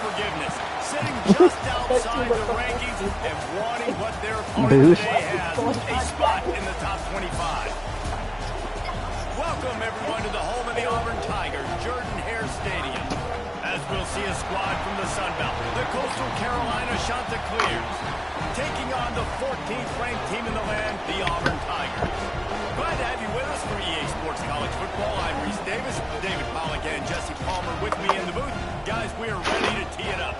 forgiveness, sitting just outside the rankings and wanting what their opponent today has, a spot in the top 25. Welcome, everyone, to the home of the Auburn Tigers, Jordan-Hare Stadium. As we'll see a squad from the Sun Belt, the Coastal Carolina Chanticleers, taking on the 14th ranked team in the land, the Auburn Tigers. Glad to have you with us for EA Sports College Football. I'm Reese Davis, David Pollack and Jesse Palmer with me in the booth. Guys, we are ready to tee it up.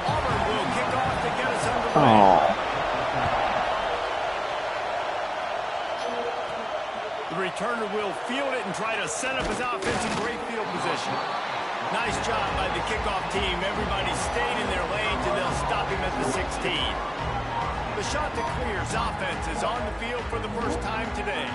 Auburn will kick off to get us underway. The returner will field it and try to set up his offense in great field position. Nice job by the kickoff team. Everybody stayed in their lanes, and they'll stop him at the 16. The Chanticleers offense is on the field for the first time today.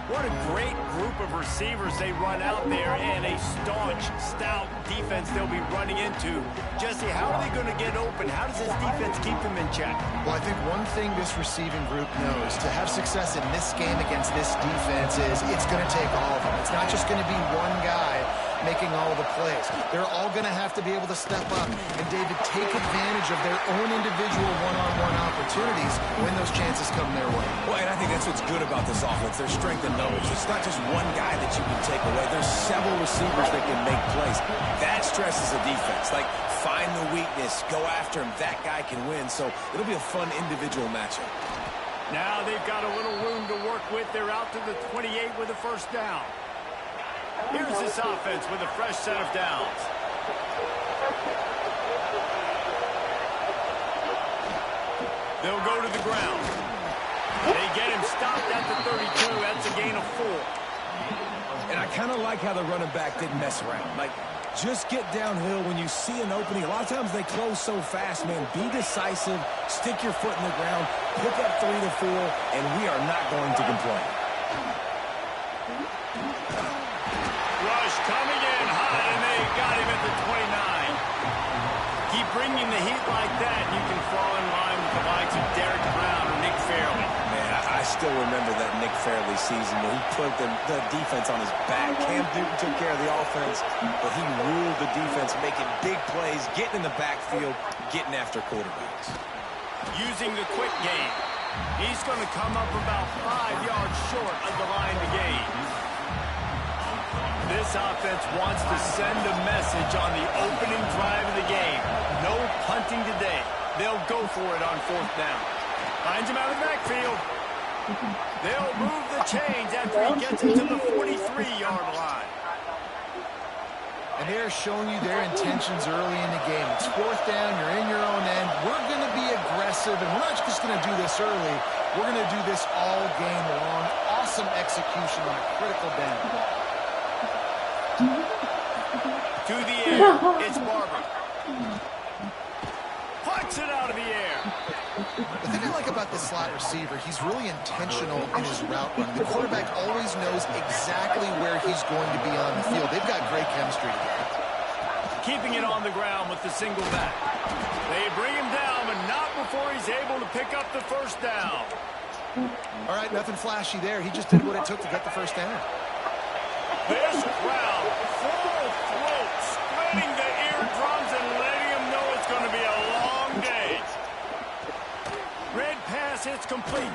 What a great group of receivers they run out there, and a staunch, stout defense they'll be running into. Jesse, how are they going to get open? How does this defense keep them in check? Well, I think one thing this receiving group knows, to have success in this game against this defense, is it's going to take all of them. It's not just going to be one guy making all the plays. They're all going to have to be able to step up and, David, take advantage of their own individual one-on-one opportunities when those chances come their way. Well, and I think that's what's good about this offense. There's strength in numbers. It's not just one guy that you can take away. There's several receivers that can make plays. That stresses the defense. Like, find the weakness, go after him. That guy can win. So it'll be a fun individual matchup. Now they've got a little room to work with. They're out to the 28 with a first down. Here's this offense with a fresh set of downs. They'll go to the ground. They get him stopped at the 32. That's a gain of 4. And I kind of like how the running back didn't mess around. Like, just get downhill when you see an opening. A lot of times they close so fast, man. Be decisive. Stick your foot in the ground. Pick up 3 to 4, and we are not going to complain. Rush coming in hot, and they got him at the 29. Keep bringing the heat like that, and you can fall in line with the likes of Derek Brown or Nick Fairley. Man, I still remember that Nick Fairley season when he put the defense on his back. Cam Newton took care of the offense, but he ruled the defense, making big plays, getting in the backfield, getting after quarterbacks. Using the quick game. He's going to come up about 5 yards short of the line to gain. This offense wants to send a message on the opening drive of the game. No punting today. They'll go for it on 4th down. Finds him out of the backfield. They'll move the chains after he gets into the 43-yard line. And they're showing you their intentions early in the game. It's 4th down. You're in your own end. We're going to be aggressive, and we're not just going to do this early. We're going to do this all game long. Awesome execution on a critical down. To the air, it's Barber. Puts it out of the air. The thing I like about the slot receiver, he's really intentional in his route running. The quarterback always knows exactly where he's going to be on the field. They've got great chemistry together. Keeping it on the ground with the single back. They bring him down, but not before he's able to pick up the first down. All right, nothing flashy there. He just did what it took to get the first down. This crowd, full throat, splitting the eardrums and letting them know it's going to be a long day. Red pass hits complete.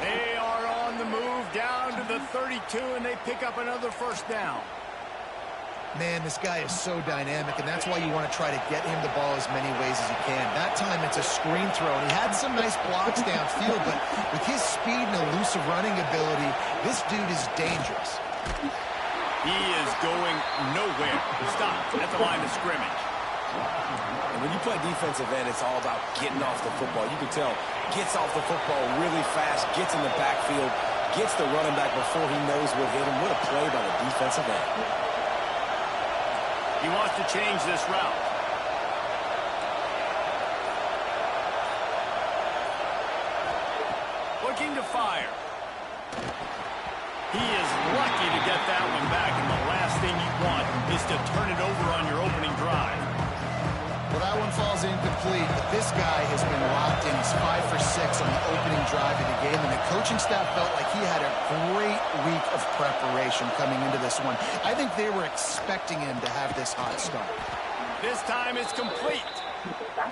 They are on the move down to the 32, and they pick up another first down. Man, this guy is so dynamic, and that's why you want to try to get him the ball as many ways as you can. That time, it's a screen throw, and he had some nice blocks downfield, but with his speed and elusive running ability, this dude is dangerous. He is going nowhere. Stopped at the line of scrimmage. And when you play defensive end, it's all about getting off the football. You can tell, gets off the football really fast, gets in the backfield, gets the running back before he knows what hit him. What a play by the defensive end. He wants to change this route. Looking to fire. He is lucky to get that one back, and the last thing you want is to turn it over on your opening drive. What I want one falls incomplete, but this guy has been locked in. He's 5 for 6 on the opening drive of the game, and the coaching staff felt like he had a great week of preparation coming into this one. I think they were expecting him to have this hot start. This time it's complete.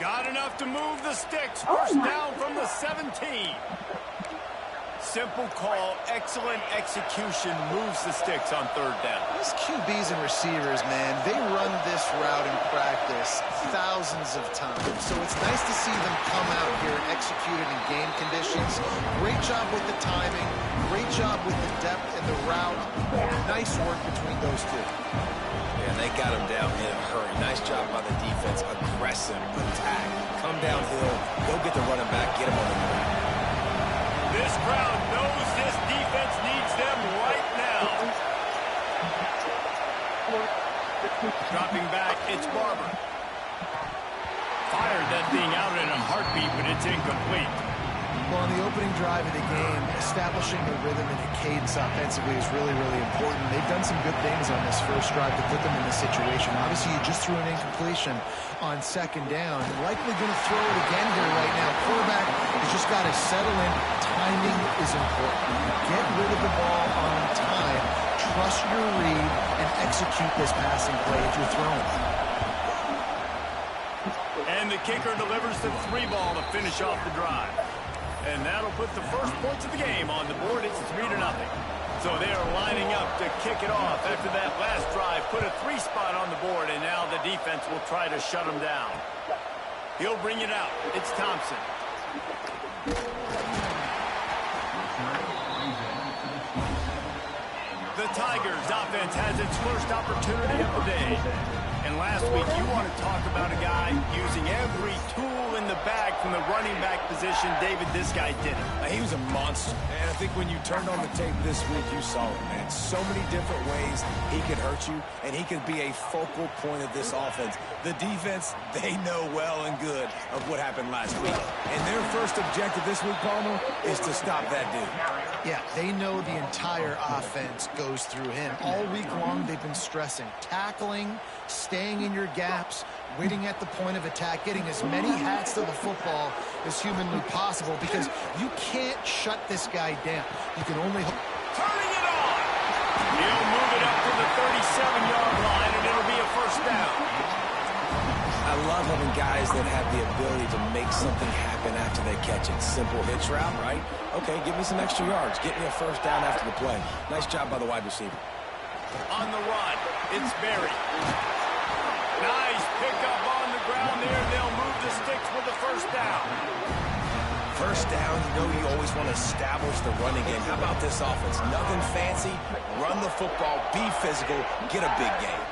Got enough to move the sticks. First down from the 17. Simple call, excellent execution, moves the sticks on third down. These QBs and receivers, man, they run this route in practice thousands of times. So it's nice to see them come out here and execute it in game conditions. Great job with the timing, great job with the depth and the route. Nice work between those two. Yeah, they got him down in a hurry. Nice job by the defense. Aggressive attack. Come downhill, go get the running back, get him on the move. This crowd knows this defense needs them right now. Dropping back, it's Barber. Fired that thing out in a heartbeat, but it's incomplete. Well, on the opening drive of the game, establishing a rhythm and a cadence offensively is really, really important. They've done some good things on this first drive to put them in this situation. Obviously, you just threw an incompletion on second down. Likely going to throw it again here right now. Quarterback has just got to settle in. Timing is important. Get rid of the ball on time. Trust your read and execute this passing play if you're throwing. And the kicker delivers the 3 ball to finish off the drive. And that'll put the first points of the game on the board. It's 3-0. So they are lining up to kick it off after that last drive. Put a 3 spot on the board, and now the defense will try to shut them down. He'll bring it out. It's Thompson. The Tigers offense has its first opportunity of the day. And last week, you want to talk about a guy using every tool in the bag from the running back position. David, this guy did it. He was a monster. And I think when you turned on the tape this week, you saw it, man. So many different ways he could hurt you, and he could be a focal point of this offense. The defense, they know well and good of what happened last week. And their first objective this week, Palmer, is to stop that dude. Yeah, they know the entire offense goes through him. All week long, they've been stressing tackling, staying in your gaps, waiting at the point of attack, getting as many hats to the football as humanly possible because you can't shut this guy down. You can only... Turning it on! He'll move it up to the 37-yard line, and it'll be a first down. I love having guys that have the ability to make something happen after they catch it. Simple hitch route, right? Okay, give me some extra yards. Get me a first down after the play. Nice job by the wide receiver. On the run, it's Berry. Nice pickup on the ground there. They'll move the sticks with the first down. First down, you know you always want to establish the running game. How about this offense? Nothing fancy. Run the football, be physical, get a big game.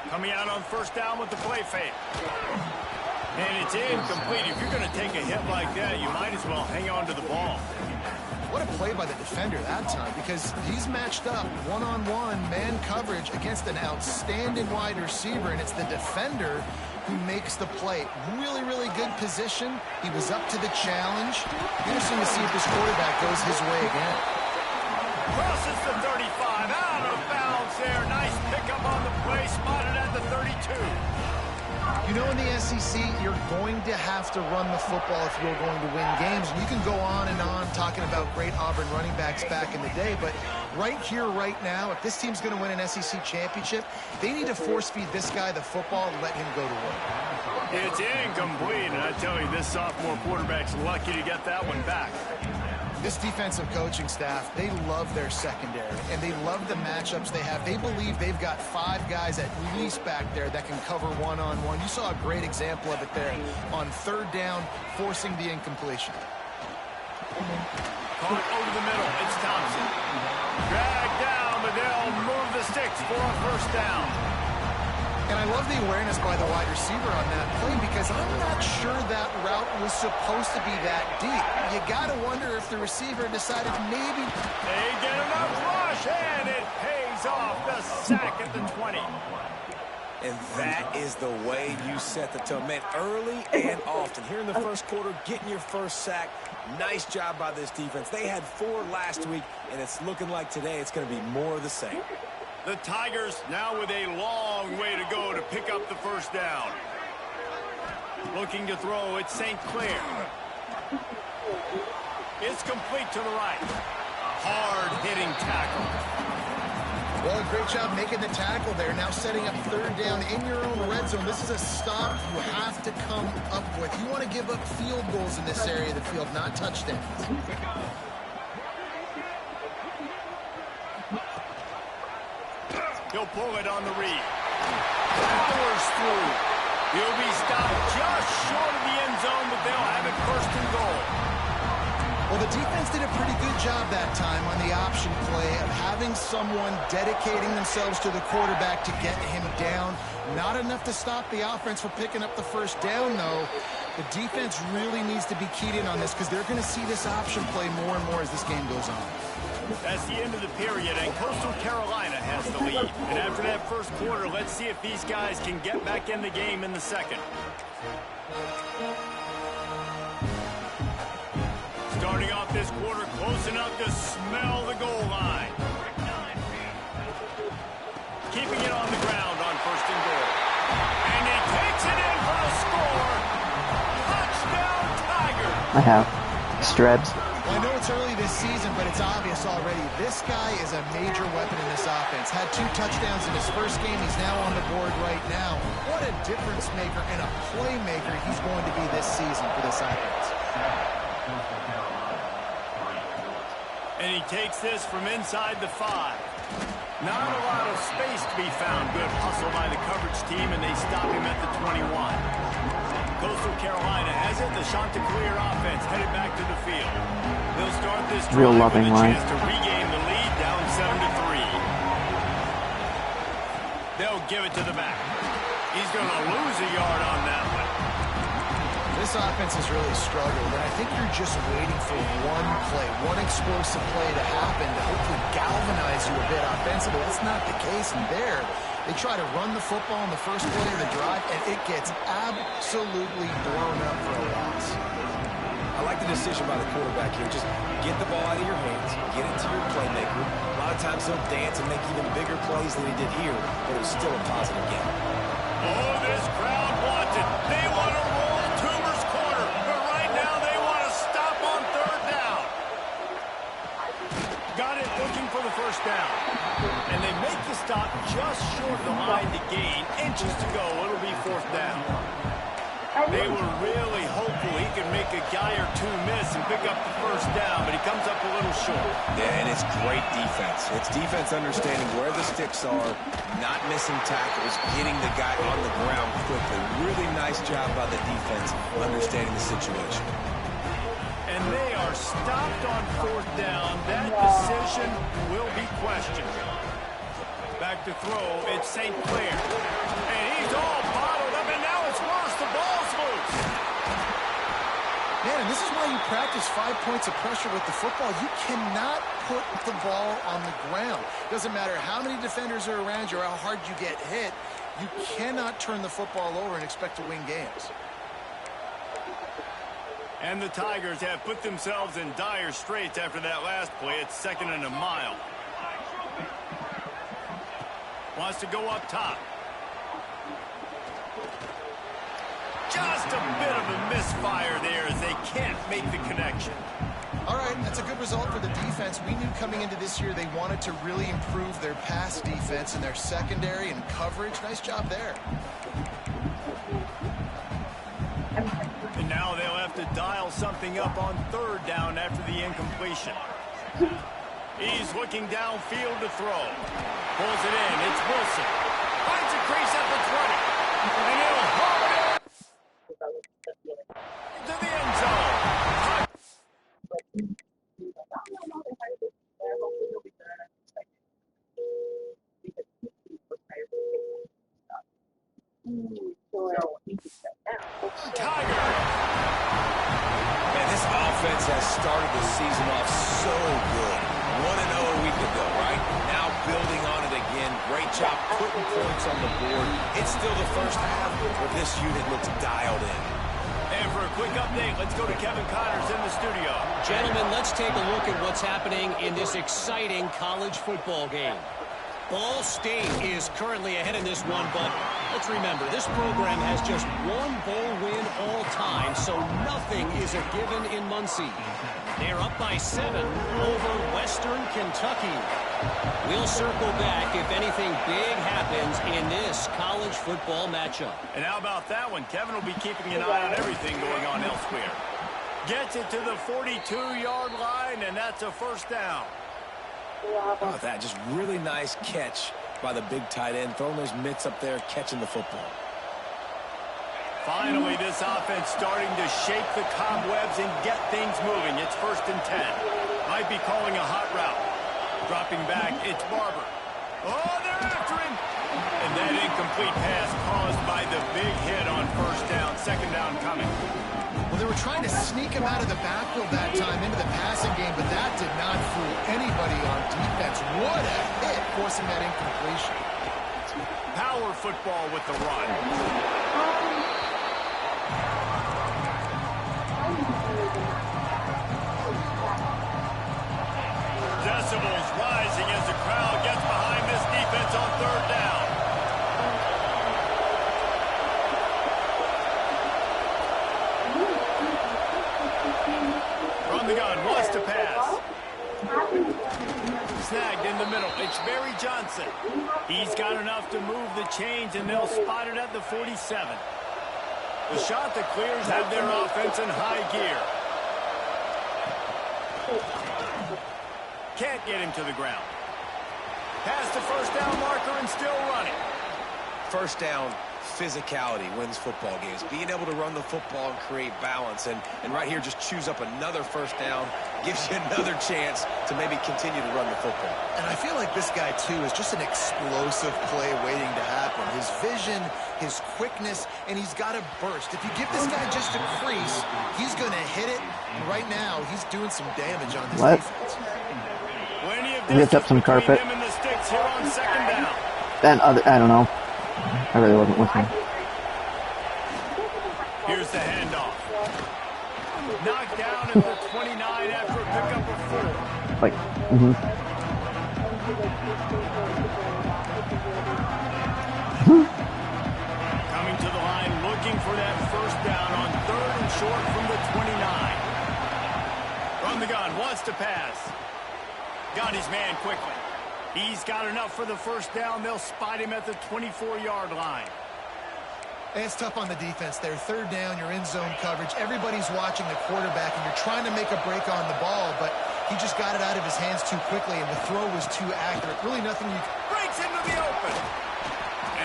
Coming out on first down with the play fake. And it's incomplete. If you're going to take a hit like that, you might as well hang on to the ball. What a play by the defender that time, because he's matched up one-on-one man coverage against an outstanding wide receiver, and it's the defender who makes the play. Really, really good position. He was up to the challenge. Interesting to see if this quarterback goes his way again. Crosses the 35, out of bounds there. Nice pickup on the play, spotted at the 32. You know, in the SEC, you're going to have to run the football if you're going to win games. And you can go on and on talking about great Auburn running backs back in the day, but right here, right now, if this team's going to win an SEC championship, they need to force-feed this guy the football and let him go to work. It's incomplete, and I tell you, this sophomore quarterback's lucky to get that one back. This defensive coaching staff, they love their secondary, and they love the matchups they have. They believe they've got 5 guys at least back there that can cover one-on-one. You saw a great example of it there on third down, forcing the incompletion. Caught over the middle. It's Thompson. Dragged down, but they'll move the sticks for a first down. And I love the awareness by the wide receiver on that play because I'm not sure that route was supposed to be that deep. You got to wonder if the receiver decided maybe... They get enough rush, and it pays off. The sack at the 20. And that is the way you set the tone. Man, early and often. Here in the first quarter, getting your first sack. Nice job by this defense. They had 4 last week, and it's looking like today it's going to be more of the same. The Tigers now with a long way to go to pick up the first down. Looking to throw, it's St. Clair. It's complete to the right. Hard-hitting tackle. Well, great job making the tackle there. Now setting up third down in your own red zone. This is a stop you have to come up with. You want to give up field goals in this area of the field, not touchdowns. He'll pull it on the read. Powers through. He'll be stopped just short of the end zone, but they'll have it first and goal. Well, the defense did a pretty good job that time on the option play of having someone dedicating themselves to the quarterback to get him down. Not enough to stop the offense from picking up the first down, though. The defense really needs to be keyed in on this because they're going to see this option play more and more as this game goes on. That's the end of the period, and Coastal Carolina has the lead. And after that first quarter, let's see if these guys can get back in the game in the second. Starting off this quarter, close enough to smell the goal line. Keeping it on the ground on first and goal. And he takes it in for the score. Touchdown, Tiger. I have. Strebs. Well, I know it's early this season, but it's obvious already. This guy is a major weapon in this offense. Had 2 touchdowns in his first game. He's now on the board right now. What a difference maker and a playmaker he's going to be this season for this offense. And he takes this from inside the 5. Not a lot of space to be found. Good hustle by the coverage team, and they stop him at the 21. Coastal Carolina has it. The Chanticleer offense headed back to the field. They'll start this drive Real loving with a line. chance to regain the lead down 7-3. They'll give it to the back. He's going to lose a yard on that one. This offense has really struggled, and I think you're just waiting for one play, one explosive play to happen to hopefully galvanize you a bit offensively. That's not the case, and there they try to run the football in the first play of the drive, and it gets absolutely blown up for a loss. I like the decision by the quarterback here. Just get the ball out of your hands, get it to your playmaker. A lot of times he'll dance and make even bigger plays than he did here, but it was still a positive game. Oh, this crowd wants it. They want to roll Toomer's corner, but right now they want to stop on third down. Got it looking for the first down. And they make the stop just short of the line to gain. Inches to go. It'll be fourth down. They were really hopeful he could make a guy or two miss and pick up the first down, but he comes up a little short. Yeah, and it's great defense. It's defense understanding where the sticks are, not missing tackles, getting the guy on the ground quickly. Really nice job by the defense understanding the situation. And they are stopped on fourth down. That decision will be questioned. Back to throw, it's St. Clair. And he's all bottled up, and now it's worse. The ball's loose. Man, and this is why you practice 5 points of pressure with the football. You cannot put the ball on the ground. Doesn't matter how many defenders are around you or how hard you get hit. You cannot turn the football over and expect to win games. And the Tigers have put themselves in dire straits after that last play. It's 2nd and a mile. Wants to go up top. Just a bit of a misfire there as they can't make the connection. All right, that's a good result for the defense. We knew coming into this year they wanted to really improve their pass defense and their secondary and coverage. Nice job there. And now they'll have to dial something up on third down after the incompletion. He's looking downfield to throw. Pulls it in. It's Wilson. Finds a crease at the 20. And he'll haul it to the end zone. Tiger. Man, this offense has started the season off so good. 1-0 a week ago, right? Now building on it again. Great job putting points on the board. It's still the first half, but this unit looks dialed in. And for a quick update, let's go to Kevin Connors in the studio. Gentlemen, let's take a look at what's happening in this exciting college football game. Ball State is currently ahead in this one, but Let's remember, this program has just one bowl win all time, so nothing is a given in Muncie. They're up by 7 over Western Kentucky. We'll circle back if anything big happens in this college football matchup. And how about that one? Kevin will be keeping an eye on everything going on elsewhere. Gets it to the 42-yard line, and that's a first down. Oh, that just really nice catch by the big tight end, throwing those mitts up there, catching the football. Finally, this offense starting to shake the cobwebs and get things moving. It's 1st and 10. Might be calling a hot route. Dropping back, it's Barber. Oh, they're after him. And that incomplete pass caused by the big hit on 1st down. 2nd down coming. Well, they were trying to sneak him out of the backfield that time into the passing game, but that did not fool anybody on defense. What a hit, forcing that incompletion. Power football with the run. Decibels rising as the crowd gets behind this defense on 3rd down. From the gun, wants to pass. Snagged in the middle. It's Barry Johnson. He's got enough to move the chains, and they'll spot it at the 47. The shot that clears have their offense in high gear. Can't get him to the ground. Past the 1st down marker and still running. 1st down, physicality wins football games. Being able to run the football and create balance. And right here, just choose up another 1st down. Gives you another chance to maybe continue to run the football. And I feel like this guy, too, is just an explosive play waiting to happen. His vision, his quickness, and he's got a burst. If you give this guy just a crease, he's going to hit it. And right now, he's doing some damage on this defense. He gets up some carpet. Then I don't know. I really wasn't listening. Here's the handoff. Knocked down at the 29 after a pickup of 4. Like, Coming to the line, looking for that 1st down on 3rd and short from the 29. From the gun, wants to pass. Got his man quickly. He's got enough for the 1st down. They'll spot him at the 24-yard line. It's tough on the defense there. 3rd down, you're in zone coverage. Everybody's watching the quarterback, and you're trying to make a break on the ball, but he just got it out of his hands too quickly, and the throw was too accurate. Really nothing you can... Breaks into the open.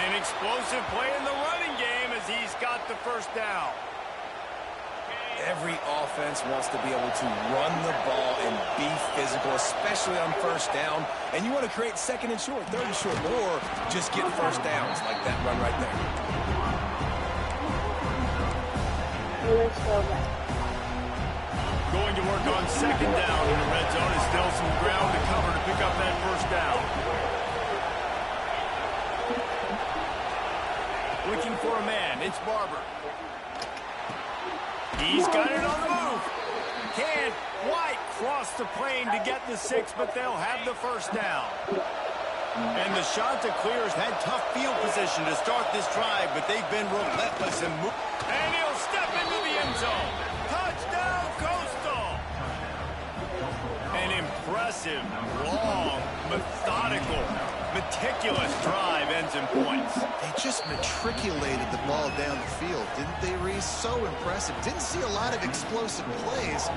An explosive play in the running game as he's got the 1st down. Every offense wants to be able to run the ball and be physical, especially on 1st down. And you want to create 2nd and short, 3rd and short, or just get 1st downs like that run right there. Going to work on 2nd down in the red zone. Is still some ground to cover to pick up that 1st down. Looking for a man. It's Barber. He's got it on the move. Can White cross the plane to get the 6, but they'll have the 1st down. And the shot that clears had tough field position to start this drive, but they've been relentless and move. And he'll step into the end zone. Touchdown, Costal. An impressive, long, methodical, meticulous drive ends in points. They just matriculated the ball down the field, didn't they, Reese? So impressive. Didn't see a lot of explosive plays,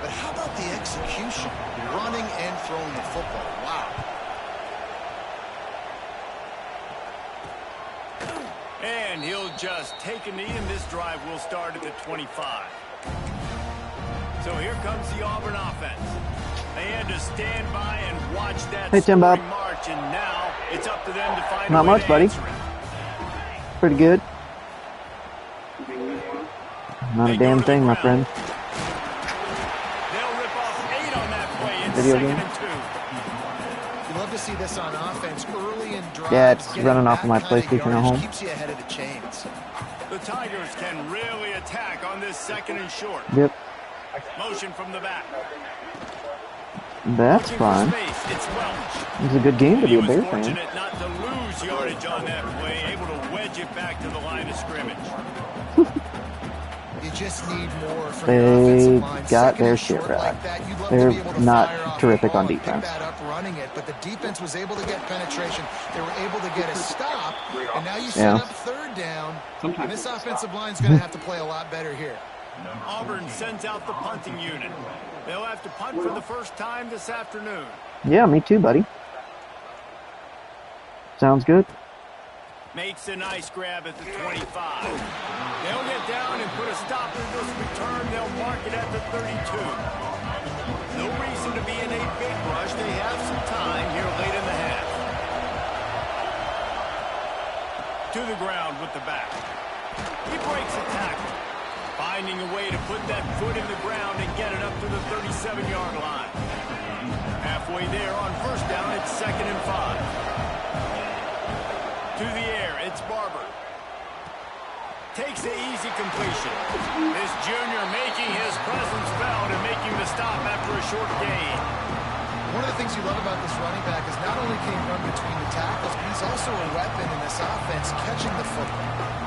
but how about the execution? Running and throwing the football. Wow. And he'll just take a knee, and this drive will start at the 25. So here comes the Auburn offense. They had to stand by and watch that march, and now it's up to them to find not much, buddy. Pretty good. Not a damn thing, my friend. They'll rip off 8 on that play. It's Video 2nd game. and 2. You love to see this on offense early in drives. Yeah, it's running off of my PlayStation at home. Keeps you ahead of the chains. The Tigers can really attack on this 2nd and short. Yep. Motion from the back. That's fun. It's Welch. It's a good game to be a Bear fan. Fortunate not to lose yardage on that play, able to wedge it back to the line of scrimmage. You just need more from your offensive line. They got their Second shit and short right. like that, you'd love They're to be able to not fire off terrific the on ball and pick defense. that up running it, but the defense was able to get penetration. They were able to get a stop, and now you set up third down. And this offensive line is going to have to play a lot better here. Auburn sends out the punting unit. They'll have to punt for the first time this afternoon. Yeah, me too, buddy. Sounds good. Makes a nice grab at the 25. They'll get down and put a stop to this return. They'll mark it at the 32. No reason to be in a big rush. They have some time here late in the half. To the ground with the back. He breaks a tackle. Finding a way to put that foot in the ground and get it up to the 37-yard line. Halfway there on first down, it's 2nd and 5. To the air, it's Barber. Takes the easy completion. This junior making his presence felt and making the stop after a short gain. One of the things you love about this running back is not only can he run between the tackles, but he's also a weapon in this offense, catching the football.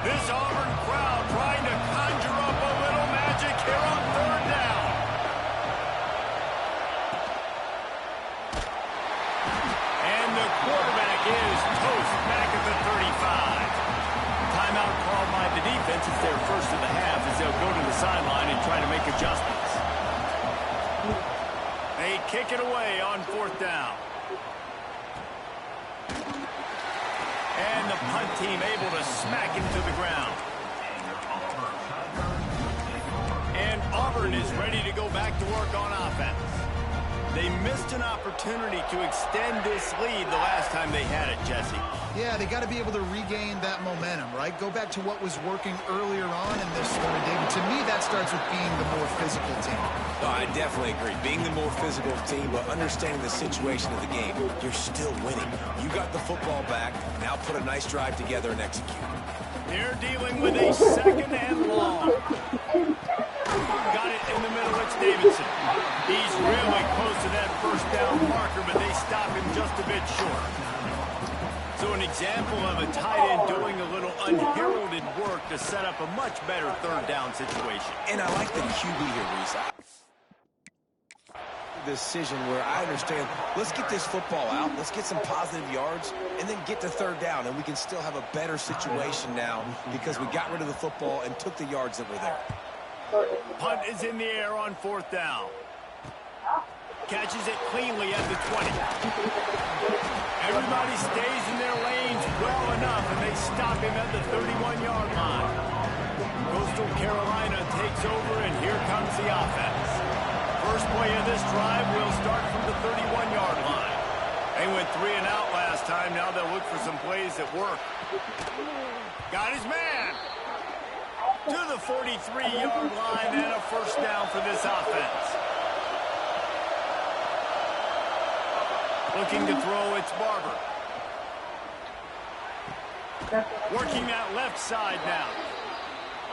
This Auburn crowd trying to conjure up a little magic here on third down. And the quarterback is toast back at the 35. Timeout called by the defense. It's their first of the half as they'll go to the sideline and try to make adjustments. They kick it away on fourth down. And the punt team able to smack him to the ground. And Auburn is ready to go back to work on offense. They missed an opportunity to extend this lead the last time they had it, Jesse. Yeah, they got to be able to regain that momentum, right? Go back to what was working earlier on in this one, David. To me, that starts with being the more physical team. No, I definitely agree. Being the more physical team, but understanding the situation of the game, you're still winning. You got the football back. Now put a nice drive together and execute. They're dealing with a 2nd and long. Got it in the middle. It's Davidson. He's really close to that first down marker, but they stop him just a bit short. So an example of a tight end doing a little unheralded work to set up a much better third down situation. And I like the QB here, Reese. Decision where I understand, let's get this football out, let's get some positive yards, and then get to third down, and we can still have a better situation now because we got rid of the football and took the yards that were there. Punt is in the air on fourth down. Catches it cleanly at the 20. Everybody stays in their lanes well enough, and they stop him at the 31-yard line. Coastal Carolina takes over, and here comes the offense. First play of this drive will start from the 31-yard line. They went 3 and out last time. Now they'll look for some plays that work. Got his man. To the 43-yard line and a first down for this offense. Looking to throw, it's Barber. Working that left side now.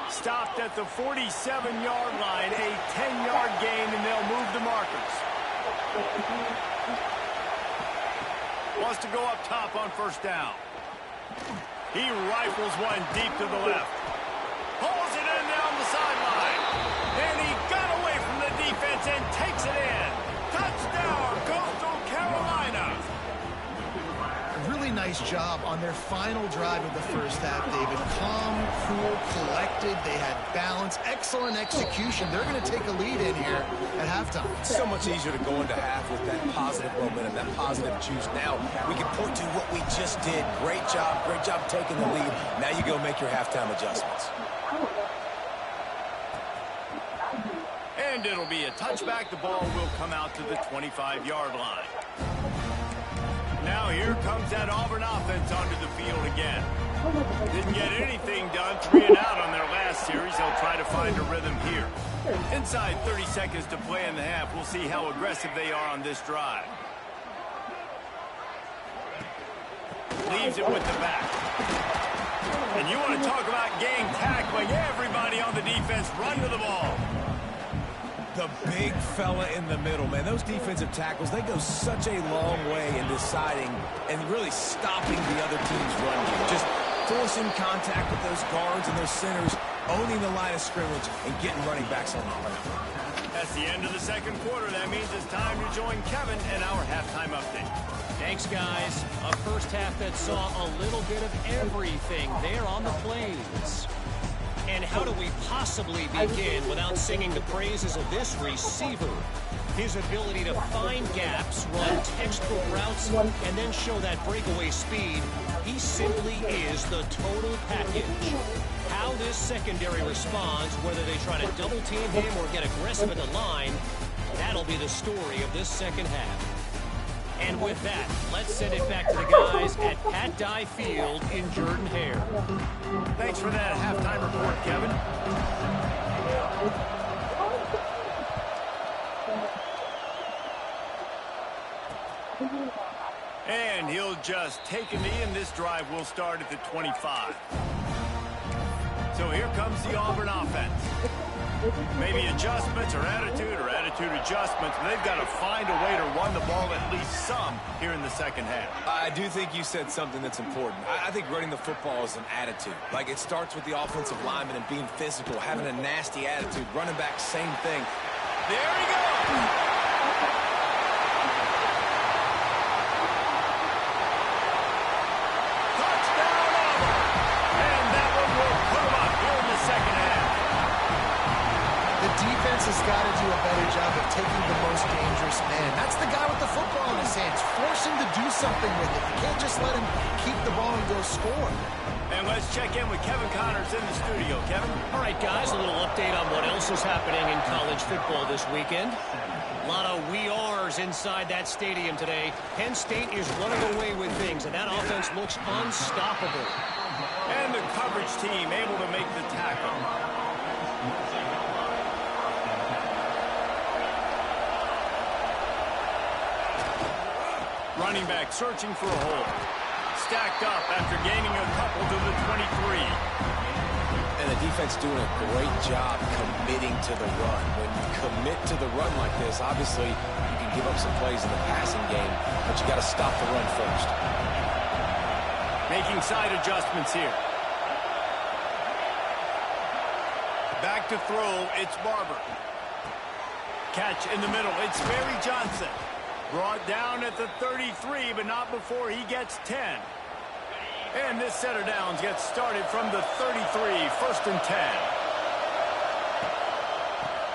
Stopped at the 47-yard line, a 10-yard gain, and they'll move the markers. Wants to go up top on first down. He rifles one deep to the left. Pulls it in down the sideline. And he got away from the defense and takes it in. Touchdown, Coastal Carolina. A really nice job on their final drive of the first half, David. Calm, cool, collected. They had balance. Excellent execution. They're going to take a lead in here at halftime. It's so much easier to go into half with that positive momentum, that positive juice. Now we can point to what we just did. Great job taking the lead. Now you go make your halftime adjustments. And it'll be a touchback. The ball will come out to the 25-yard line. Now here comes that Auburn offense onto the field again. Didn't get anything done. 3 and out on their last series. They'll try to find a rhythm here. Inside 30 seconds to play in the half. We'll see how aggressive they are on this drive. Leaves it with the back. And you want to talk about gang tackling. Everybody on the defense run to the ball. The big fella in the middle, man. Those defensive tackles, they go such a long way in deciding and really stopping the other team's run game. Just forcing contact with those guards and those centers, owning the line of scrimmage, and getting running backs on the run. That's the end of the second quarter. That means it's time to join Kevin in our halftime update. Thanks, guys. A first half that saw a little bit of everything there on the plains. And how do we possibly begin without singing the praises of this receiver? His ability to find gaps, run textbook routes, and then show that breakaway speed. He simply is the total package. How this secondary responds, whether they try to double team him or get aggressive at the line, that'll be the story of this second half. And with that, let's send it back to the guys at Pat Dye Field in Jordan-Hare. Thanks for that halftime report, Kevin. And he'll just take a knee, and this drive will start at the 25. So here comes the Auburn offense. Maybe adjustments or attitude adjustments, but they've got to find a way to run the ball at least some here in the second half. I do think you said something that's important. I think running the football is an attitude. Like, it starts with the offensive lineman and being physical, having a nasty attitude. Running back, same thing. There he goes! Has got to do a better job of taking the most dangerous man. That's the guy with the football in his hands. Force him to do something with it. You can't just let him keep the ball and go score. And let's check in with Kevin Connors in the studio. Kevin? All right, guys, a little update on what else is happening in college football this weekend. A lot of we are's inside that stadium today. Penn State is running away with things, and that offense looks unstoppable. And the coverage team able to make the tackle. Running back searching for a hole. Stacked up after gaining a couple to the 23. And the defense doing a great job committing to the run. When you commit to the run like this, obviously you can give up some plays in the passing game, but you got to stop the run first. Making side adjustments here. Back to throw, it's Barber. Catch in the middle, it's Barry Johnson. Brought down at the 33, but not before he gets 10. And this set of downs gets started from the 33, first and 10.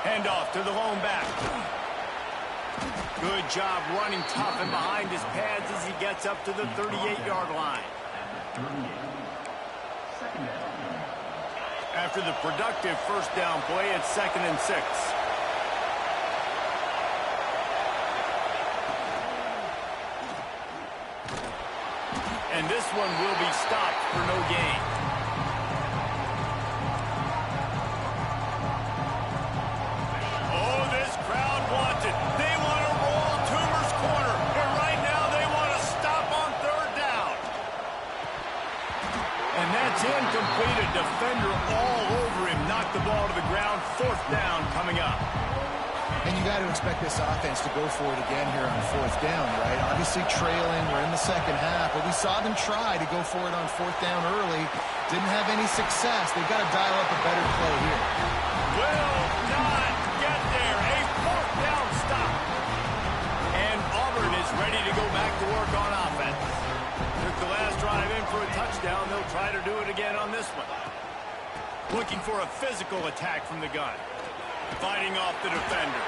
Handoff to the lone back. Good job running tough and behind his pads as he gets up to the 38-yard line. After the productive first down play, it's 2nd and 6. And this one will be stopped for no gain. Oh, this crowd wants it. They want to roll Toomer's corner. And right now they want to stop on 3rd down. And that's incomplete. A defender all over him. Knocked the ball to the ground. 4th down coming up. And you got to expect this offense to go for it again here on 4th down, right? Obviously trailing, we're in the second half, but we saw them try to go for it on 4th down early. Didn't have any success. They've got to dial up a better play here. Will not get there. A 4th down stop. And Auburn is ready to go back to work on offense. Took the last drive in for a touchdown. They'll try to do it again on this one. Looking for a physical attack from the gun. Fighting off the defender.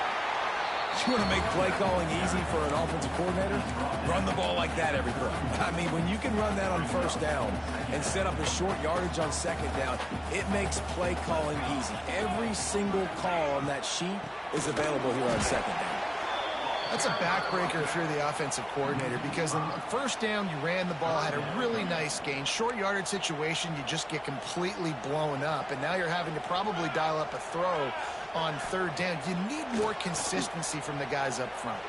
You want to make play calling easy for an offensive coordinator? Run the ball like that every play. I mean, when you can run that on 1st down and set up a short yardage on 2nd down, it makes play calling easy. Every single call on that sheet is available here on 2nd down. That's a backbreaker if you're the offensive coordinator, because on 1st down, you ran the ball, had a really nice gain. Short yardage situation, you just get completely blown up, and now you're having to probably dial up a throw on 3rd down. You need more consistency from the guys up front.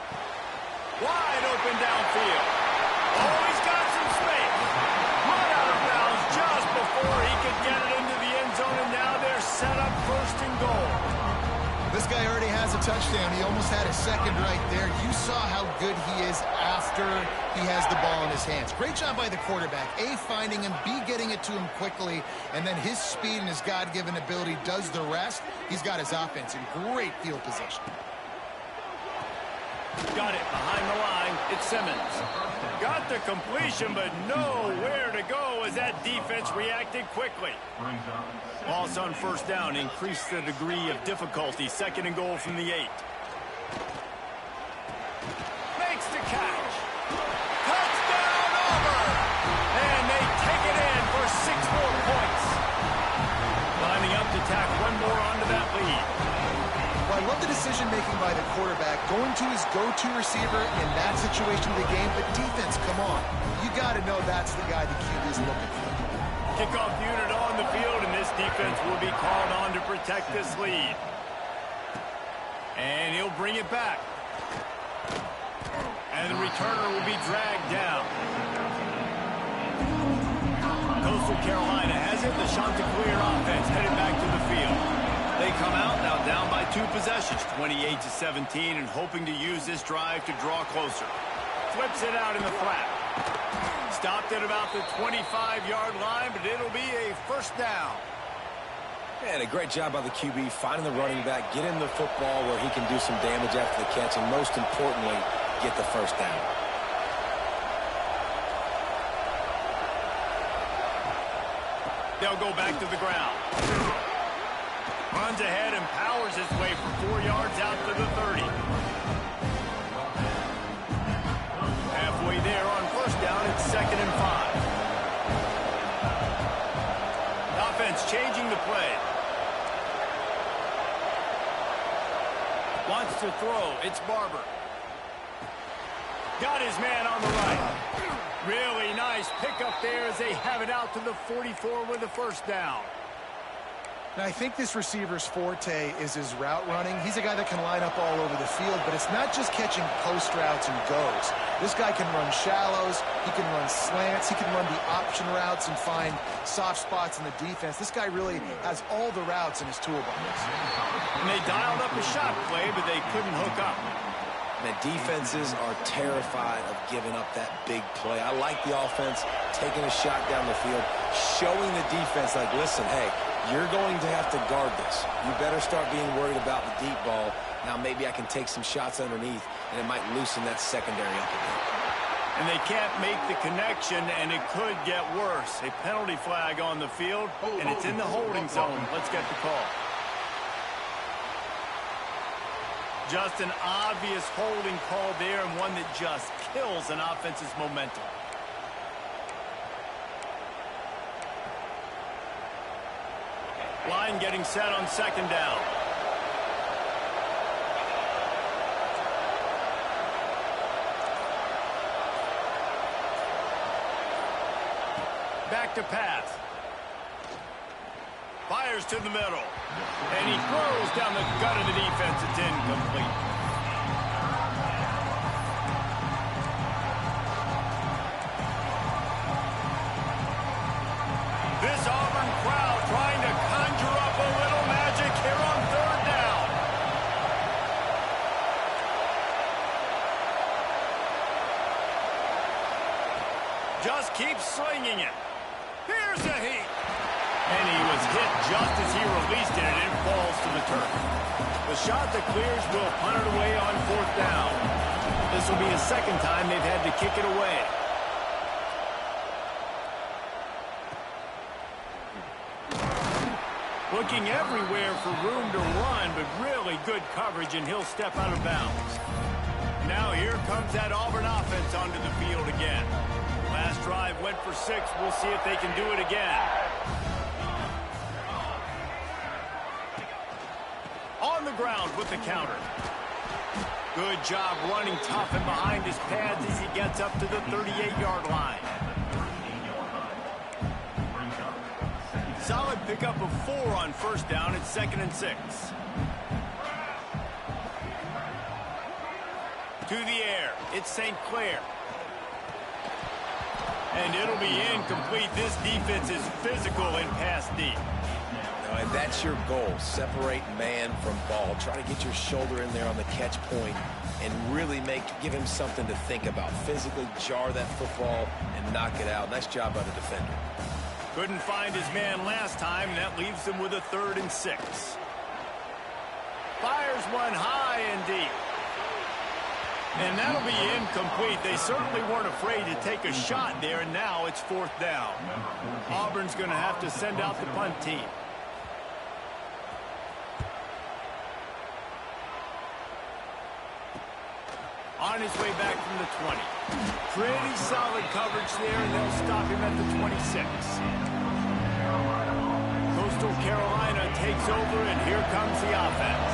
Wide open downfield. Oh, he's got some space. Run out of bounds just before he could get it into the end zone, and now they're set up 1st and goal. This guy already has a touchdown. He almost had a second right there. You saw how good he is after he has the ball in his hands. Great job by the quarterback. A, finding him, B, getting it to him quickly, and then his speed and his God-given ability does the rest. He's got his offense in great field position. Got it behind the line. It's Simmons. Got the completion, but nowhere to go as that defense reacted quickly. Loss on first down. Increase the degree of difficulty. Second and goal from the 8. Makes the catch. Touchdown, Auburn! And they take it in for 6 more points. Lining up to tack one more onto that lead. Well, I love the decision-making by the quarterback, going to his go-to receiver in that situation of the game. But defense, come on. You got to know that's the guy the QB is looking for. Kickoff unit on the field, and this defense will be called on to protect this lead. And he'll bring it back. And the returner will be dragged down. Coastal Carolina has it. The Chanticleer offense headed back to the field. They come out now down by 2 possessions, 28-17, and hoping to use this drive to draw closer. Flips it out in the flat. Stopped at about the 25-yard line, but it'll be a first down. And a great job by the QB finding the running back, get him the football where he can do some damage after the catch, and most importantly, get the first down. They'll go back to the ground. Runs ahead and powers his way for 4 yards out to the 30. Halfway there on first down, it's 2nd and 5. Offense changing the play. Wants to throw. It's Barber. Got his man on the right. Really nice pickup there as they have it out to the 44 with a first down. Now, I think this receiver's forte is his route running. He's a guy that can line up all over the field, but it's not just catching post routes and goes. This guy can run shallows, he can run slants, he can run the option routes and find soft spots in the defense. This guy really has all the routes in his toolbox. And they dialed up a shot play, but they couldn't hook up. The defenses are terrified of giving up that big play. I like the offense taking a shot down the field, showing the defense, like, listen, hey, you're going to have to guard this. You better start being worried about the deep ball. Now maybe I can take some shots underneath, and it might loosen that secondary up a bit. And they can't make the connection, and it could get worse. A penalty flag on the field, and it's in the holding zone. Let's get the call. Just an obvious holding call there, and one that just kills an offense's momentum. Line getting set on 2nd down. Back to pass. Fires to the middle. And he throws down the gut of the defense. It's incomplete. This Auburn crowd trying to conjure up a little magic here on 3rd down. Just keep slinging it. Here's a heat. And he was hit just as he released it, and it falls to the turf. The shot that clears will punt it away on 4th down. This will be the 2nd time they've had to kick it away. Looking everywhere for room to run, but really good coverage, and he'll step out of bounds. Now here comes that Auburn offense onto the field again. Last drive went for 6. We'll see if they can do it again. On the ground with the counter. Good job running tough and behind his pads as he gets up to the 38-yard line. Solid pickup of 4 on first down. It's 2nd and 6. To the air. It's St. Clair. And it'll be incomplete. This defense is physical and pass deep. And that That's your goal. Separate man from ball. Try to get your shoulder in there on the catch point and really give him something to think about. Physically jar that football and knock it out. Nice job by the defender. Couldn't find his man last time, and that leaves him with a 3rd and 6. Fires one high and deep. And that'll be incomplete. They certainly weren't afraid to take a shot there, and now it's 4th down. Auburn's going to have to send out the punt team. On his way back from the 20. Pretty solid coverage there, and they'll stop him at the 26. Coastal Carolina takes over, and here comes the offense.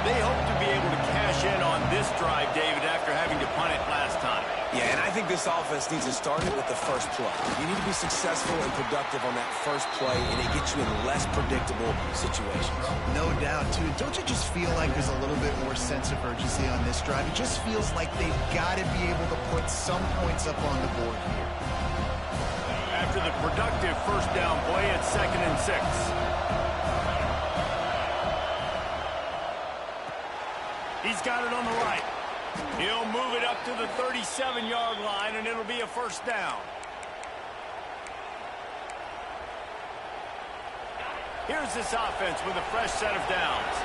They hope to be able to cash in on this drive, David, after having to punt it last time. Yeah, and I think this offense needs to start it with the first play. You need to be successful and productive on that first play, and it gets you in less predictable situations. No doubt, too. Don't you just feel like there's a little bit more sense of urgency on this drive? It just feels like they've got to be able to put some points up on the board here. After the productive first down play, it's 2nd and 6. He's got it on the right. He'll move it up to the 37-yard line, and it'll be a 1st down. Here's this offense with a fresh set of downs.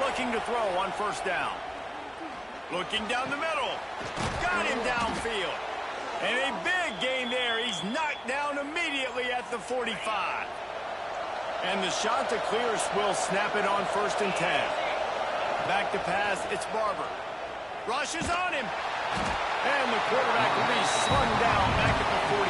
Looking to throw on 1st down. Looking down the middle. Got him downfield. And a big gain there. He's knocked down immediately at the 45. And the shot to clear will snap it on 1st and 10. Back to pass, it's Barber. Rushes on him. And the quarterback will be slung down back at the 43.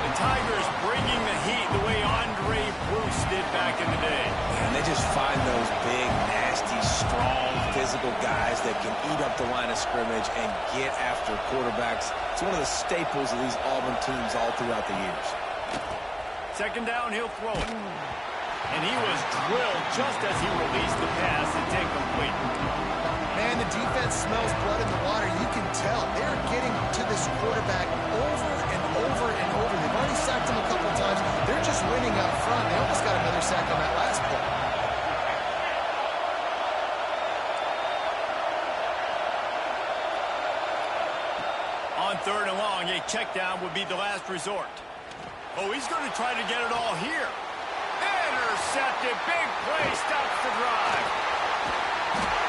The Tigers bringing the heat the way Andre Bruce did back in the day. And they just find those big, nasty, strong, physical guys that can eat up the line of scrimmage and get after quarterbacks. It's one of the staples of these Auburn teams all throughout the years. 2nd down, he'll throw it. And he was drilled just as he released the pass. It's incomplete. Man, the defense smells blood in the water. You can tell. They're getting to this quarterback over and over and over. They've already sacked him a couple times. They're just winning up front. They almost got another sack on that last play. On 3rd and long, a check down would be the last resort. Oh, he's going to try to get it all here. Intercepted. Big play. Stops the drive.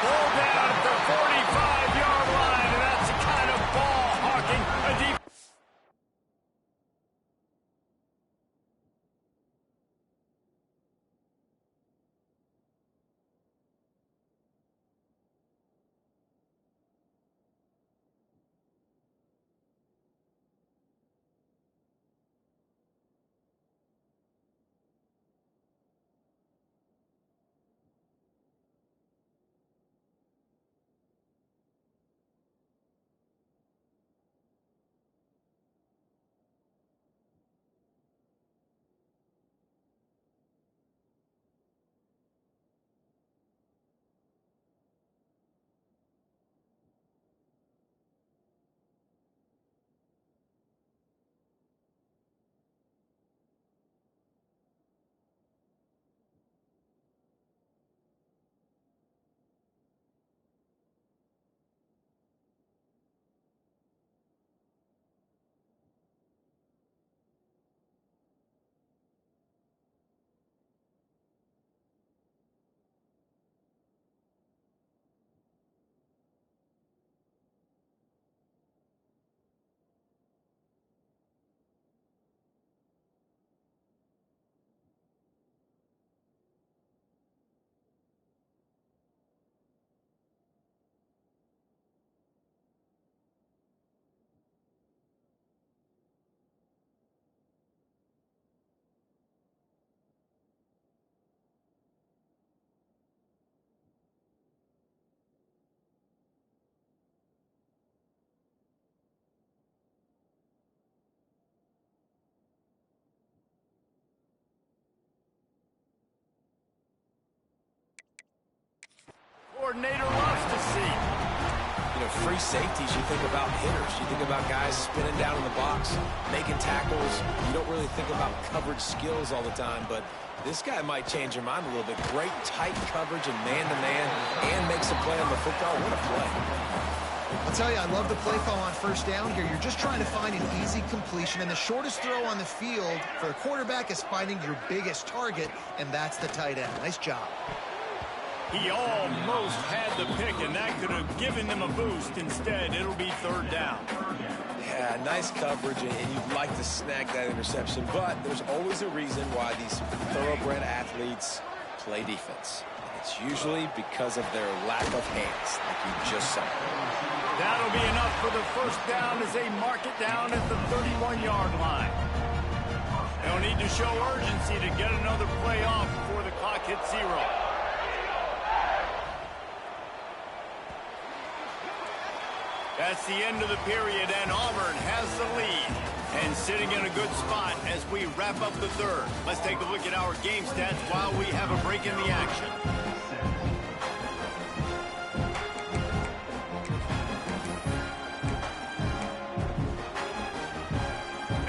Pulled down at the 45-yard line, and that's the kind of ball hawking a deep. Coordinator loves to see. you know, free safeties, you think about hitters. You think about guys spinning down in the box, making tackles. You don't really think about coverage skills all the time, but this guy might change your mind a little bit. Great tight coverage and man-to-man, and makes a play on the football. What a play. I'll tell you, I love the play call on first down here. You're just trying to find an easy completion, and the shortest throw on the field for the quarterback is finding your biggest target, and that's the tight end. Nice job. He almost had the pick, and that could have given them a boost. Instead, it'll be third down. Yeah, nice coverage, and you'd like to snag that interception, but there's always a reason why these thoroughbred athletes play defense. It's usually because of their lack of hands, like you just saw. That'll be enough for the first down as they mark it down at the 31-yard line. They'll need to show urgency to get another play off before the clock hits 0. That's the end of the period, and Auburn has the lead. And sitting in a good spot as we wrap up the third. Let's take a look at our game stats while we have a break in the action.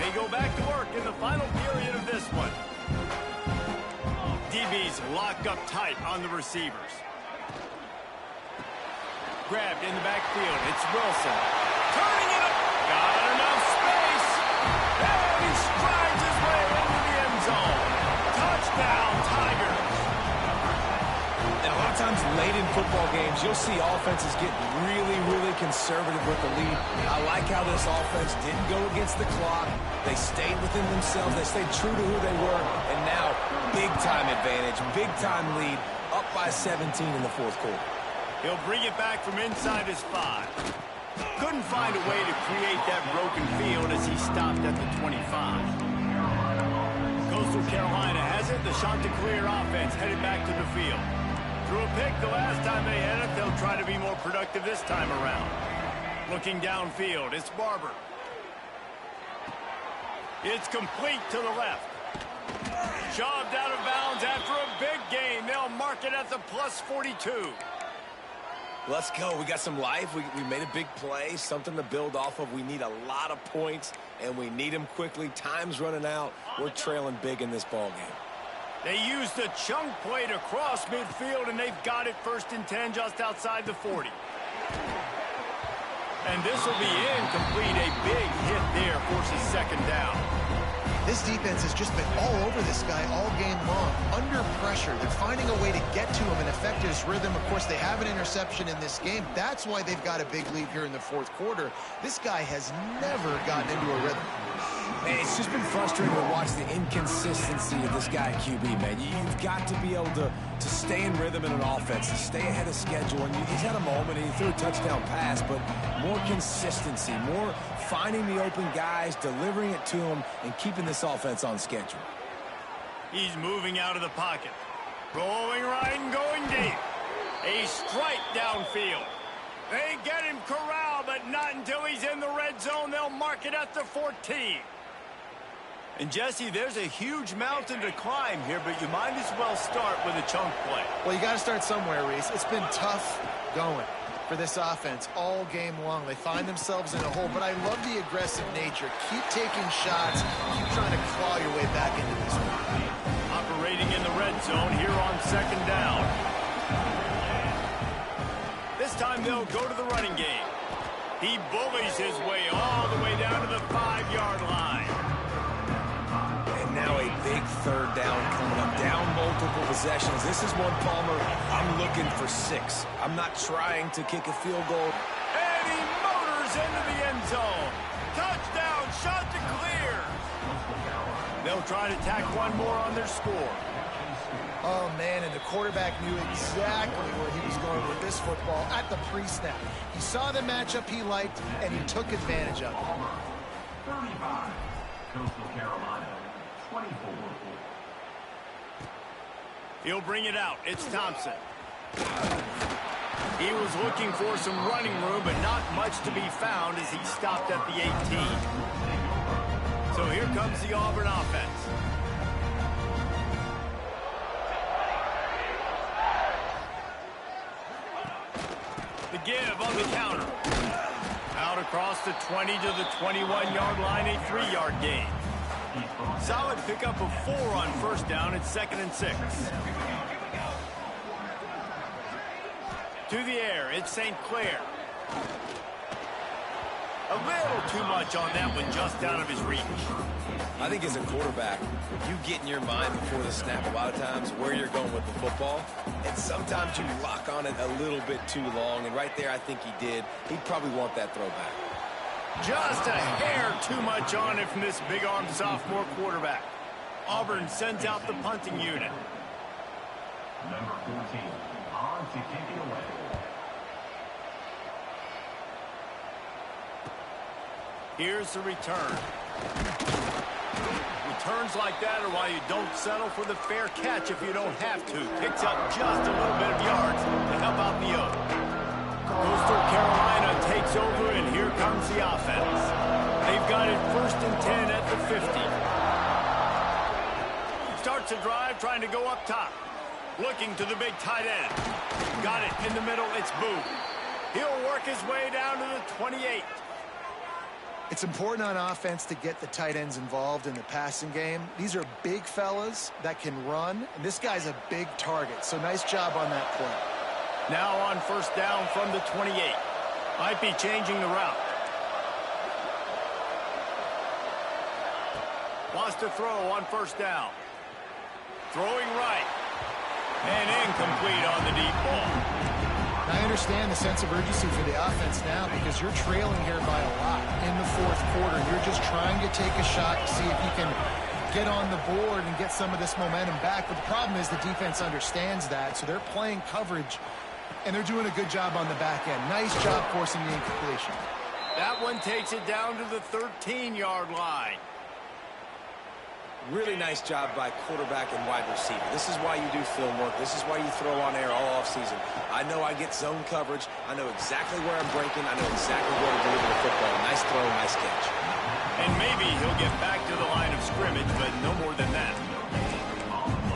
They go back to work in the final period of this one. DBs lock up tight on the receivers. Grabbed in the backfield. It's Wilson. Turning it up. Got enough space. And he strides his way into the end zone. Touchdown, Tigers. And a lot of times late in football games, you'll see offenses get really, really conservative with the lead. I like how this offense didn't go against the clock. They stayed within themselves. They stayed true to who they were. And now, big-time advantage, big-time lead, up by 17 in the fourth quarter. He'll bring it back from inside his 5. Couldn't find a way to create that broken field as he stopped at the 25. Coastal Carolina has it. The Chanticleer offense headed back to the field. Threw a pick the last time they had it. They'll try to be more productive this time around. Looking downfield, it's Barber. It's complete to the left. Shoved out of bounds after a big gain. They'll mark it at the plus 42. Let's go. We got some life. We made a big play, something to build off of. We need a lot of points, and we need them quickly. Time's running out. We're trailing big in this ball game. They used the chunk play to cross midfield, and they've got it 1st and 10 just outside the 40. And this will be incomplete. A big hit there forces 2nd down. This defense has just been all over this guy all game long. Under pressure, they're finding a way to get to him and affect his rhythm. Of course, they have an interception in this game. That's why they've got a big lead here in the 4th quarter. This guy has never gotten into a rhythm. Man, it's just been frustrating to watch the inconsistency of this guy at QB, man. You've got to be able to stay in rhythm in an offense, to stay ahead of schedule. And he's had a moment, and he threw a touchdown pass, but more consistency, more finding the open guys, delivering it to them, and keeping this offense on schedule. He's moving out of the pocket. Rolling right and going deep. A strike downfield. They get him corralled, but not until he's in the red zone. They'll mark it at the 14. And, Jesse, there's a huge mountain to climb here, but you might as well start with a chunk play. Well, you got to start somewhere, Reese. It's been tough going for this offense all game long. They find themselves in a hole, but I love the aggressive nature. Keep taking shots. Keep trying to claw your way back into this one. Operating in the red zone here on 2nd down. This time they'll go to the running game. He bullies his way all the way down to the 5-yard line. And now a big 3rd down coming up. Down multiple possessions. This is one, Palmer, I'm looking for 6. I'm not trying to kick a field goal. And he motors into the end zone. Touchdown, Chanticleer. They'll try to tack one more on their score. Oh, man, and the quarterback knew exactly where he was going with this football at the pre-snap. He saw the matchup he liked, and he took advantage of it. 35, Coastal Carolina, 24. He'll bring it out. It's Thompson. He was looking for some running room, but not much to be found as he stopped at the 18. So here comes the Auburn offense. The give on the counter. Out across the 20 to the 21-yard line, a 3-yard gain. Solid pickup of 4 on first down at 2nd and 6. To the air, it's St. Clair. A little too much on that one, just out of his reach. I think as a quarterback, you get in your mind before the snap a lot of times where you're going with the football, and sometimes you lock on it a little bit too long, and right there I think he did. He'd probably want that throwback. Just a hair too much on it from this big-armed sophomore quarterback. Auburn sends out the punting unit. Number 14, on to kick it away. Here's the return. Returns like that are why you don't settle for the fair catch if you don't have to. Picks up just a little bit of yards to help out the Oak. Coastal Carolina takes over, and here comes the offense. They've got it 1st and 10 at the 50. Starts a drive trying to go up top. Looking to the big tight end. Got it in the middle, it's Boo. He'll work his way down to the 28. It's important on offense to get the tight ends involved in the passing game. These are big fellas that can run, and this guy's a big target, so nice job on that play. Now on 1st down from the 28. Might be changing the route. Wants to throw on 1st down. Throwing right. And incomplete on the deep ball. I understand the sense of urgency for the offense now because you're trailing here by a lot in the 4th quarter. You're just trying to take a shot to see if you can get on the board and get some of this momentum back. But the problem is the defense understands that, so they're playing coverage, and they're doing a good job on the back end. Nice job forcing the incompletion. That one takes it down to the 13-yard line. Really nice job by quarterback and wide receiver. This is why you do film work. This is why you throw on air all offseason. I know I get zone coverage. I know exactly where I'm breaking. I know exactly where to deliver the football. Nice throw, nice catch. And maybe he'll get back to the line of scrimmage, but no more than that.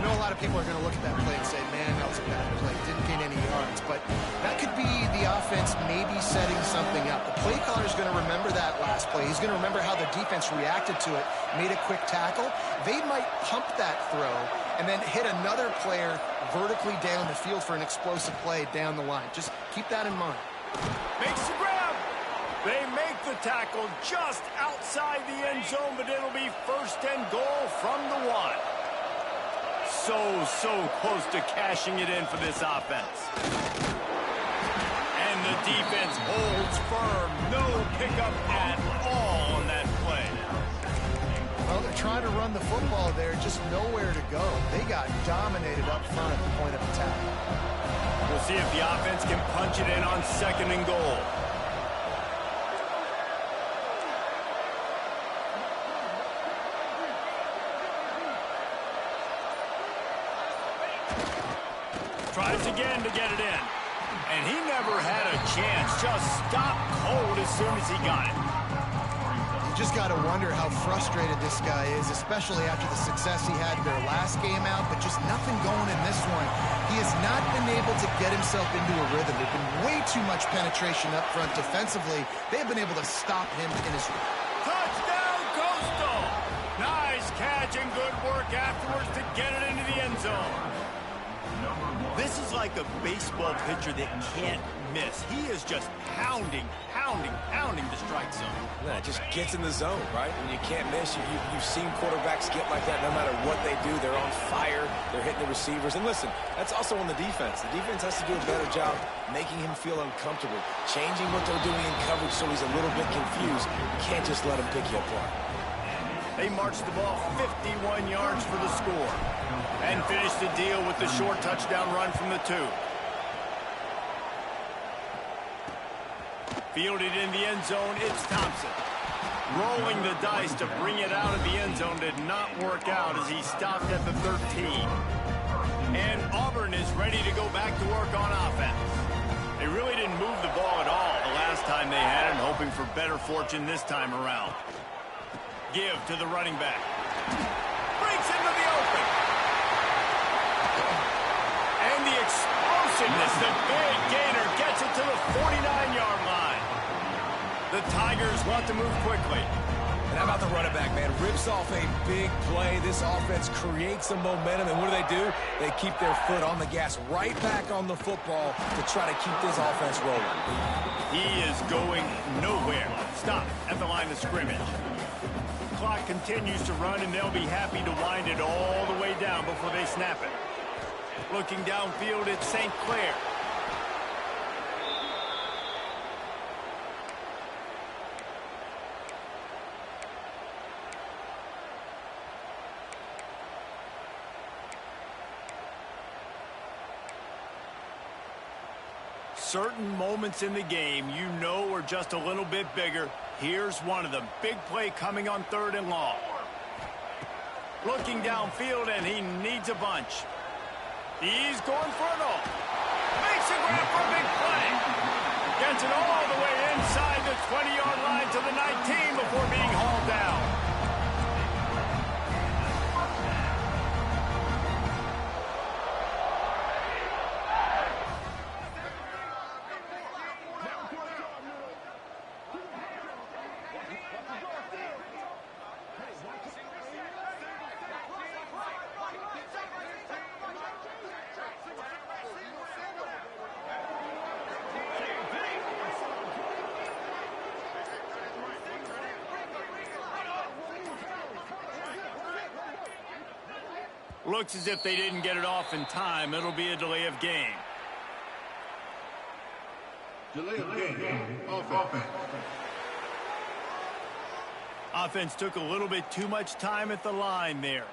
I know a lot of people are going to look at that play and say, man, that was a bad play. Didn't gain any yards. But that could be the offense maybe setting something up. The play caller's going to remember that last play. He's going to remember how the defense reacted to it, made a quick tackle. They might pump that throw and then hit another player vertically down the field for an explosive play down the line. Just keep that in mind. Makes the grab. They make the tackle just outside the end zone, but it'll be 1st and goal from the 1. So close to cashing it in for this offense. And the defense holds firm. No pickup at all on that play. Well, they're trying to run the football there, just nowhere to go. They got dominated up front at the point of attack. We'll see if the offense can punch it in on 2nd and goal. Tries again to get it in. And he never had a chance. Just stopped cold as soon as he got it. You just got to wonder how frustrated this guy is, especially after the success he had in their last game out, but just nothing going in this one. He has not been able to get himself into a rhythm. There's been way too much penetration up front defensively. They've been able to stop him in his... Touchdown, Costal! Nice catch and good work afterwards to get it into the end zone. This is like a baseball pitcher that can't miss. He is just pounding the strike zone. Yeah, it just gets in the zone, right? And you can't miss. You've seen quarterbacks get like that no matter what they do. They're on fire. They're hitting the receivers. And listen, that's also on the defense. The defense has to do a better job making him feel uncomfortable, changing what they're doing in coverage so he's a little bit confused. You can't just let him pick you apart. They marched the ball 51 yards for the score and finished the deal with the short touchdown run from the 2. Fielded in the end zone, it's Thompson. Rolling the dice to bring it out of the end zone did not work out as he stopped at the 13. And Auburn is ready to go back to work on offense. They really didn't move the ball at all the last time they had it, hoping for better fortune this time around. Give to the running back. Breaks into the open. And the explosive goodness, the big gainer gets it to the 49-yard line. The Tigers want to move quickly. And how about the running back, man? Rips off a big play. This offense creates some momentum, and what do? They keep their foot on the gas, right back on the football to try to keep this offense rolling. He is going nowhere. Stop at the line of scrimmage. Clock continues to run, and they'll be happy to wind it all the way down before they snap it. Looking downfield, it's St. Clair. Certain moments in the game you know are just a little bit bigger. Here's one of them. Big play coming on 3rd and long. Looking downfield, and he needs a bunch. He's going for it all. Makes a grab for a big play. Gets it all the way inside the 20-yard line to the 19 before being hauled down. Looks as if they didn't get it off in time. It'll be a delay of game. Delay of game. Offense. Offense took a little bit too much time at the line there.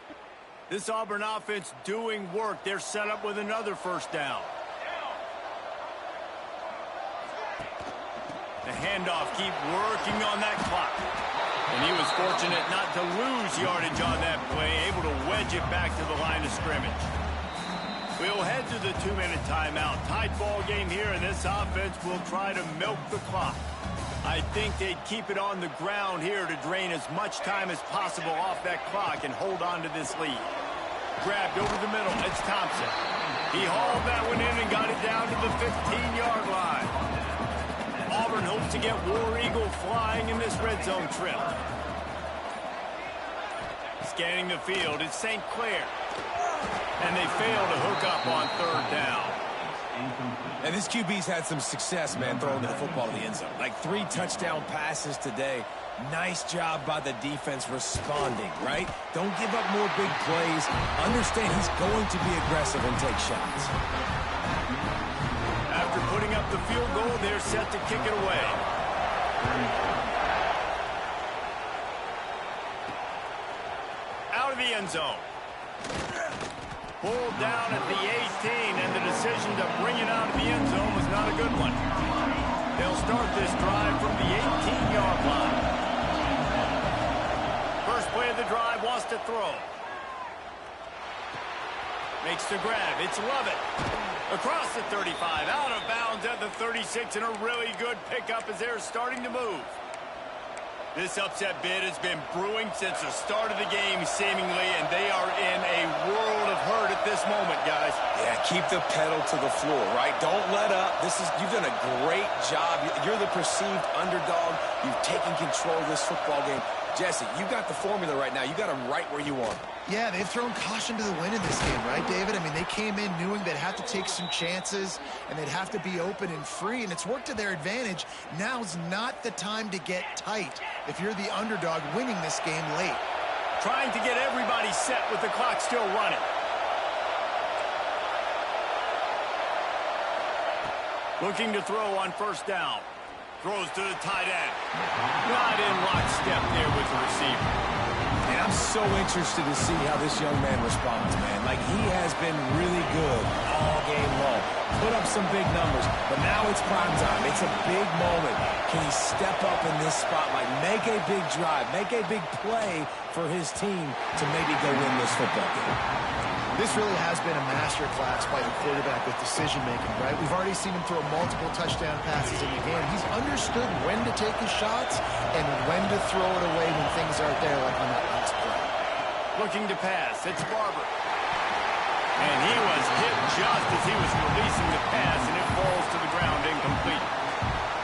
This Auburn offense doing work. They're set up with another first down. The handoff, keep working on that clock. And he was fortunate not to lose yardage on that play, able to wedge it back to the line of scrimmage. We'll head to the 2-minute timeout. Tight ball game here, and this offense will try to milk the clock. I think they'd keep it on the ground here to drain as much time as possible off that clock and hold on to this lead. Grabbed over the middle, it's Thompson. He hauled that one in and got it down to the 15-yard line. Auburn hopes to get War Eagle flying in this red zone trip. Scanning the field, it's St. Clair. And they fail to hook up on 3rd down. And this QB's had some success, man, throwing the football to the end zone. Like 3 touchdown passes today. Nice job by the defense responding, right? Don't give up more big plays. Understand he's going to be aggressive and take shots. After putting up the field goal, they're set to kick it away. Out of the end zone. Pulled down at the 18, and the decision to bring it out of the end zone was not a good one. They'll start this drive from the 18-yard line. First play of the drive, wants to throw. Makes the grab. It's Lovett. Across the 35, out of bounds at the 36, and a really good pickup as they're starting to move. This upset bid has been brewing since the start of the game, seemingly, and they are in a world of hurt at this moment, guys. Yeah, keep the pedal to the floor, right? Don't let up. You've done a great job. You're the perceived underdog. You've taken control of this football game. Jesse, you got the formula right now. You got them right where you want them. Yeah, they've thrown caution to the wind in this game, right, David? I mean, they came in knowing they'd have to take some chances and they'd have to be open and free, and it's worked to their advantage. Now's not the time to get tight if you're the underdog winning this game late. Trying to get everybody set with the clock still running. Looking to throw on first down. Throws to the tight end. Not in lockstep there with the receiver. And I'm so interested to see how this young man responds, man. Like, he has been really good all game long. Put up some big numbers, but now it's prime time. It's a big moment. Can he step up in this spotlight, make a big drive, make a big play for his team to maybe go win this football game? This really has been a masterclass by the quarterback with decision-making, right? We've already seen him throw multiple touchdown passes in the game. He's understood when to take his shots and when to throw it away when things aren't there, like on that last play. Looking to pass. It's Barber. And he was hit just as he was releasing the pass, and it falls to the ground incomplete.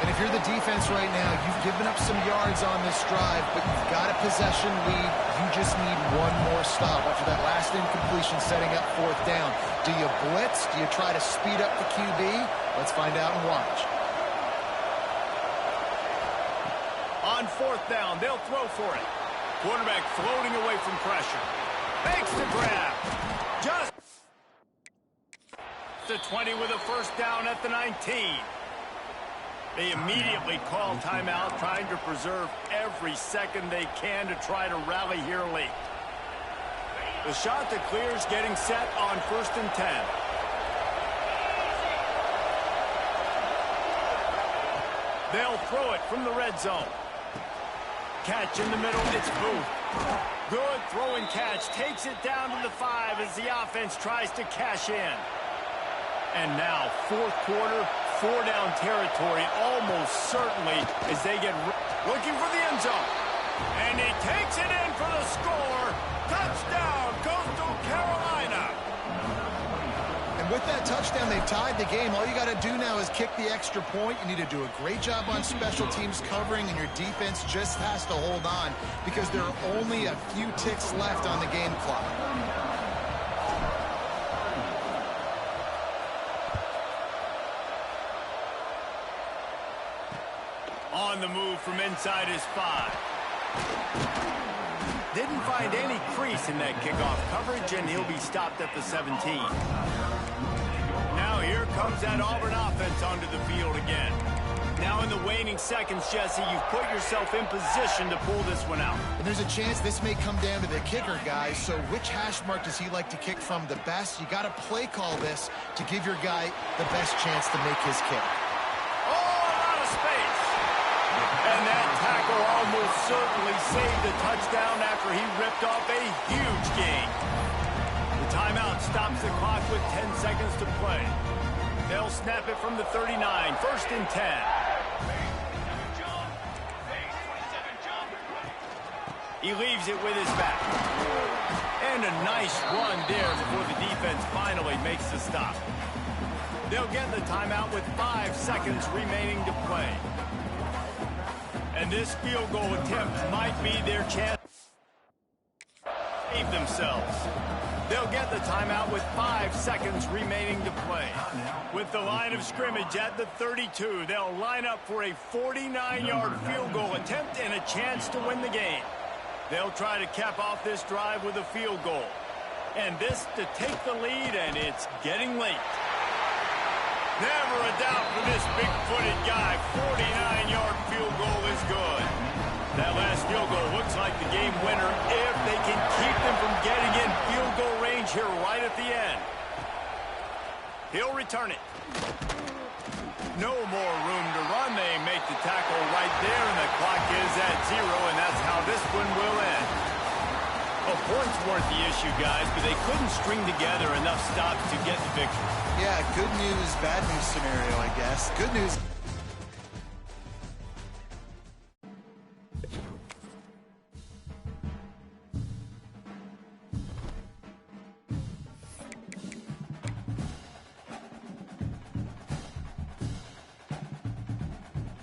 And if you're the defense right now, you've given up some yards on this drive, but you've got a possession lead. You just need one more stop after that last incompletion setting up fourth down. Do you blitz? Do you try to speed up the QB? Let's find out and watch. On fourth down, they'll throw for it. Quarterback floating away from pressure. Makes the grab. Just the 20 with a first down at the 19. They immediately call timeout, trying to preserve every second they can to try to rally here late. The shot that clears getting set on 1st and 10. They'll throw it from the red zone. Catch in the middle, it's Booth. Good throw and catch, takes it down to the 5 as the offense tries to cash in. And now, fourth quarter, 4-down territory, almost certainly, as they get looking for the end zone. And he takes it in for the score. Touchdown, Coastal Carolina. And with that touchdown, they've tied the game. All you got to do now is kick the extra point. You need to do a great job on special teams covering, and your defense just has to hold on because there are only a few ticks left on the game clock. On the move from inside his 5. Didn't find any crease in that kickoff coverage, and he'll be stopped at the 17. Now here comes that Auburn offense onto the field again. Now in the waning seconds, Jesse, you've put yourself in position to pull this one out. And there's a chance this may come down to the kicker, guys. So which hash mark does he like to kick from the best? You got to play call this to give your guy the best chance to make his kick. Oh, a lot of space. And that tackle almost certainly saved the touchdown after he ripped off a huge gain. The timeout stops the clock with 10 seconds to play. They'll snap it from the 39, 1st and 10. He leaves it with his back. And a nice run there before the defense finally makes the stop. They'll get the timeout with 5 seconds remaining to play. And this field goal attempt might be their chance to save themselves. They'll get the timeout with 5 seconds remaining to play. With the line of scrimmage at the 32, they'll line up for a 49-yard field goal attempt and a chance to win the game. They'll try to cap off this drive with a field goal. And this to take the lead, and it's getting late. Never a doubt for this big-footed guy. 49-yard field goal is good. That last field goal looks like the game winner if they can keep them from getting in field goal range here right at the end. He'll return it. No more room to run. They make the tackle right there, and the clock is at 0, and that's how this one will end. Well, points weren't the issue, guys, but they couldn't string together enough stops to get the victory. Yeah, good news, bad news scenario, I guess. Good news.